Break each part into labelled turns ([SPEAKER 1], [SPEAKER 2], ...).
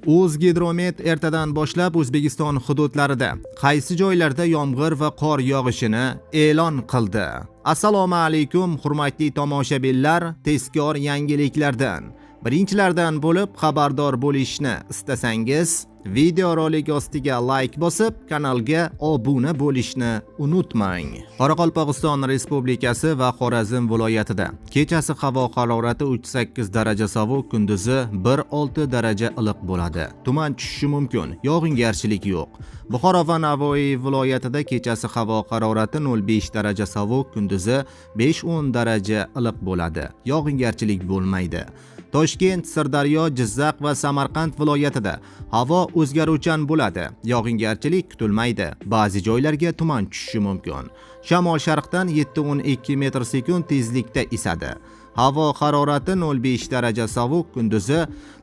[SPEAKER 1] O'zgidromet ertadan boshlab O'zbekiston hududlarida qaysi joylarda yomg'ir va qor yog'ishini e'lon qildi. Assalomu alaykum hurmatli tomoshabinlar, tezkor yangiliklardan birinchilardan bo'lib xabardor bo'lishni istasangiz, video rolik ostiga like bosib, kanalga obuna bo'lishni unutmang. Qoraqalpog'iston Respublikasi va Xorazm viloyatida kechasi havo harorati 3-8 daraja sovuq, kunduzi 1-6 daraja iliq bo'ladi. Tuman tushishi mumkin, yog'ingarchilik yo'q. Buxoro va Navoiy viloyatida kechasi havo harorati 0-5 daraja sovuq, kunduzi 5-10 daraja iliq bo'ladi. Yog'ingarchilik bo'lmaydi. Toshkent, Sirdaryo, Jizzax va Samarqand viloyatida havo o'zgaruvchan bo'ladi. Yog'ingarchilik kutilmaydi. Ba'zi joylarga tuman tushishi mumkin. Shamol sharqdan 7-12 metr/sekund tezlikda esadi. Havo harorati 0-5 daraja sovuq, kunduzi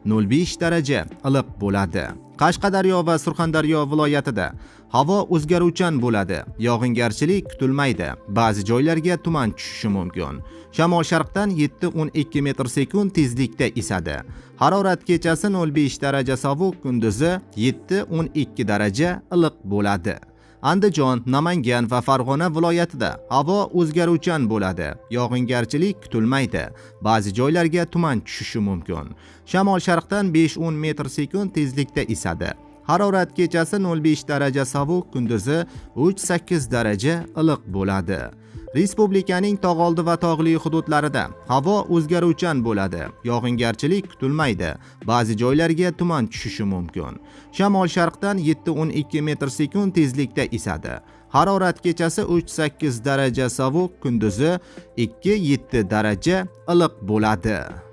[SPEAKER 1] 0-5 daraja iliq bo'ladi. Qashqadaryo va Surxondaryo viloyatida havo o'zgaruvchan bo'ladi. Yog'ingarchilik kutilmaydi. Ba'zi joylarga tuman tushishi mumkin. Shamol sharqdan 7-12 metr/sekund tezlikda esadi. Harorat kechasi 0-5 daraja sovuq, kunduzi 7-12 daraja iliq bo'ladi. Andijon, Namangan va Farg'ona viloyatida havo o'zgaruvchan bo'ladi. Yog'ingarchilik kutilmaydi. Ba'zi joylarga tuman tushishi mumkin. Shamol sharqdan 5-10 metr/sekund tezlikda esadi. Harorat kechasi 0-5 daraja sovuq, kunduzi 3-8 daraja iliq bo'ladi. Respublikaning tog'oldi va tog'li hududlarida havo o'zgaruvchan bo'ladi. Yog'ingarchilik kutilmaydi. Ba'zi joylarga tuman tushishi mumkin. Shamol sharqdan 7-12 metr/sekund tezlikda esadi. Harorat kechasi 3-8 daraja sovuq, kunduzi 2-7 daraja iliq bo'ladi.